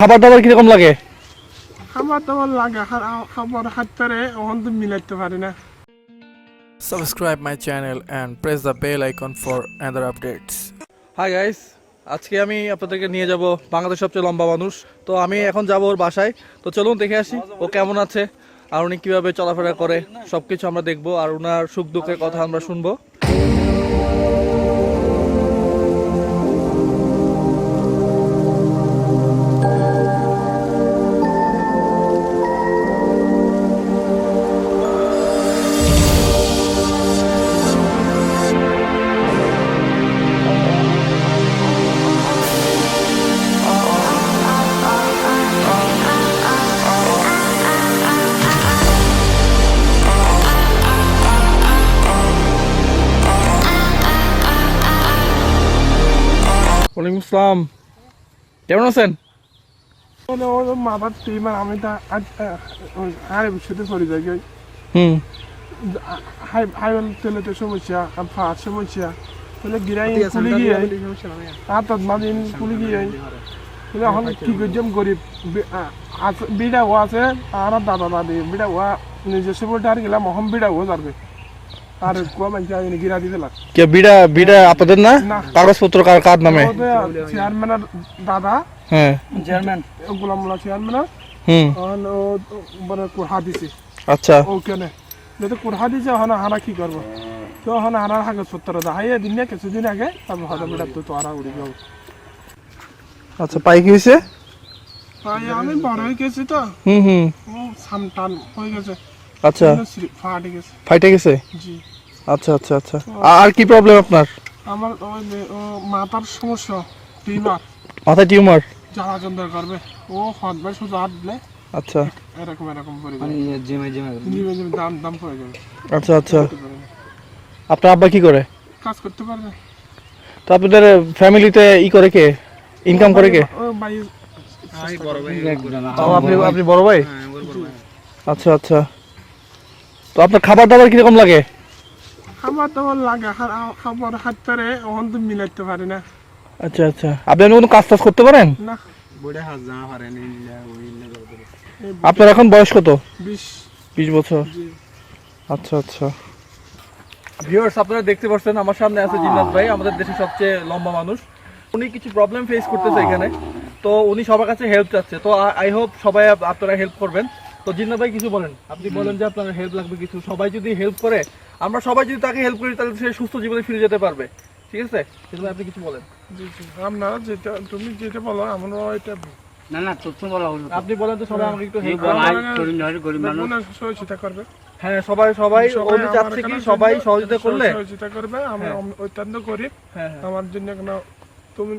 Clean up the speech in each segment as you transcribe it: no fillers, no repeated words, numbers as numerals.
খাবার দাবার কিরকম লাগে? খাবার দাবার লাগে খাবার হাতরে ওখান তো মিলাইতে পারি না। Subscribe my channel and press the bell icon for other updates. Hi guys, আজকে আমি আপনাদেরকে নিয়ে যাব বাংলাদেশের সবচেয়ে লম্বা মানুষ। তো আমি এখন যাব ওর বাসায়। তো চলুন দেখে আসি ও কেমন আছে আর উনি কীভাবে চলাফেরা করে, সব কিছু আমরা দেখবো আর ওনার সুখ দুঃখের কথা আমরা শুনবো। ওয়ালাইকুম আসসালাম, কেমন আছেন? মাথার টিমার আমি তা আর শুধু পড়ে যাই হাই তেলেতে সমস্যা ফাঁস সমস্যা তাহলে গিরাই পুলি গিয়ে আর তার মাদিন পুলি গিয়ে এখন কি করছিলাম গরিব বিড়া হওয়া আছে আর দাদা দাদি বিড়া হওয়া নিজস্ব বলতে আর গেলাম অহম বিড়া হওয়া যাবে আর কোয়া মানছে গিরা দিতে লাগ কে বিড়া বিড়া আপনাদের না? কাগজপত্র কার নামে? চেয়ারম্যানের দাদা, হ্যাঁ চেয়ারম্যান গোলামুল্লাহ চেয়ারম্যান ও মানে কুড়া দিছে। আচ্ছা, ওখানে যদি কুড়া দিছে ওখানে হারা কি করবো, তো ওখানে হারার কাগজপত্র দেখাইয়ে দিন না কিছুদিন আগে, তারপর হয়তো বেটা তো আরা উড়ে যাবো। আচ্ছা, পাই কি হয়েছে? আমি বড় হয়ে গেছি তো সামটান হয়ে গেছে। আচ্ছা, ফাটে গেছে। ফাইটে গেছে? জি। আচ্ছা আচ্ছা আচ্ছা, আর কি প্রবলেম আপনার? আমার ওই মাথার সমস্যা, টিউমার, মাথায় টিউমার, জ্বালা যন্ত্র করবে, ও হাতবার শুধু হাত দিলে আচ্ছা এরকম এরকম করে জিমে দাম দাম পড়ে যাবে। আচ্ছা আচ্ছা, আপনার আব্বা কি করে? কাজ করতে পারবে। তো আপনাদের ফ্যামিলিতে ই করে কে, ইনকাম করে কে? ও ভাই আপনি বড় ভাই? আচ্ছা আচ্ছা, তো আপনার খাবার দাবার কিরকম লাগে? খাবার দাবার লাগে খাবার হাতরে ওখান তো মিলাইতে পারি না। আচ্ছা আচ্ছা, আপনি কোনো কাজ টাজ করতে পারেন না? আপনার এখন বয়স কত? 20 বছর। আচ্ছা আচ্ছা, ভিউয়ার্স আপনারা দেখতে পাচ্ছেন আমার সামনে আছে জিন্নাত ভাই, আমাদের দেশের সবচেয়ে লম্বা মানুষ। উনি কিছু প্রবলেম ফেস করতেছে এখানে, তো উনি সবার কাছে হেল্প চাচ্ছে। তো আই হোপ সবাই আপনারা হেল্প করবেন। তো জিন্নাত ভাই কিছু বলেন, আপনি বলেন যে আপনার হেল্প লাগবে কিছু, সবাই যদি হেল্প করে, আমরা সবাই যদি তাকে হেল্প করি তাহলে সে সুস্থ জীবনে ফিরে যেতে পারবে। ঠিক আছে, সেজন্য আপনি কিছু বলেন। আপনারা যেটা তুমি যেটা বলো আমরা এটা না না তুমি বলো, আপনি বলেন তো সবাই আমাকে একটু হেল্প সহযোগিতা করবে। হ্যাঁ সবাই সবাই উনি চাচ্ছে কি সবাই সহযোগিতা করলে সহযোগিতা করবে। আমি অত্যন্ত গরিব, আমার জন্য কোনো তুমি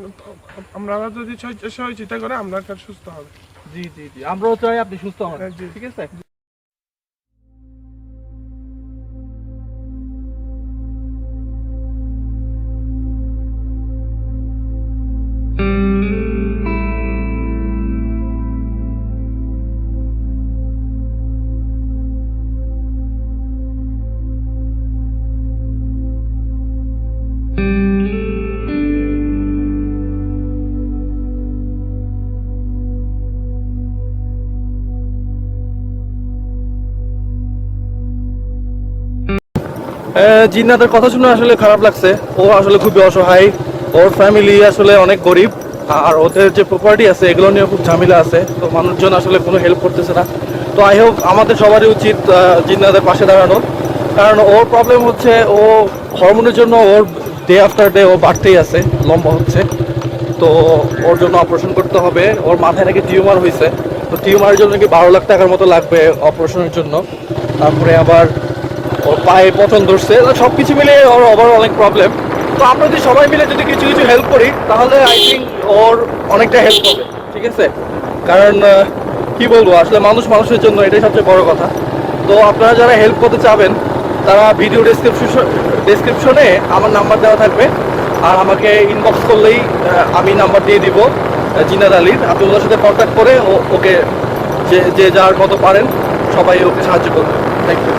আমরা যদি সহযোগিতা করে আমরা সুস্থ হবে। জি জি জি, আমরাও চাই আপনি সুস্থ হন। ঠিক আছে। জিন্নাতের কথা শুনে আসলে খারাপ লাগছে। ও আসলে খুবই অসহায়, ওর ফ্যামিলি আসলে অনেক গরিব, আর ওদের যে প্রপার্টি আছে এগুলো নিয়ে খুব ঝামেলা আছে। তো মানুষজন আসলে কোনো হেল্প করতেছে না। তো আই হোপ আমাদের সবারই উচিত জিন্নাতের পাশে দাঁড়ানো, কারণ ওর প্রবলেম হচ্ছে ও হরমোনের জন্য ওর ডে আফটার ডে ও বাড়তেই আছে, লম্বা হচ্ছে। তো ওর জন্য অপারেশন করতে হবে। ওর মাথায় নাকি টিউমার হয়েছে, তো টিউমারের জন্য নাকি 12 লাখ টাকার মতো লাগবে অপারেশনের জন্য। তারপরে আবার ওর পায়ে পচন ধরছে, সব কিছু মিলে ওর ওভারঅল অনেক প্রবলেম। তো আমরা যদি সবাই মিলে যদি কিছু কিছু হেল্প করি তাহলে আই থিঙ্ক ওর অনেকটা হেল্প হবে। ঠিক আছে, কারণ কি বলবো, আসলে মানুষ মানুষের জন্য, এটাই সবচেয়ে বড় কথা। তো আপনারা যারা হেল্প করতে চাবেন তারা ভিডিও ডেসক্রিপশনে আমার নাম্বার দেওয়া থাকবে, আর আমাকে ইনবক্স করলেই আমি নাম্বার দিয়ে দিব জিন্নাত আলীর। আপনি ওদের সাথে কন্ট্যাক্ট করে ওকে যে যার মতো পারেন সবাই ওকে সাহায্য করবেন। Thank you.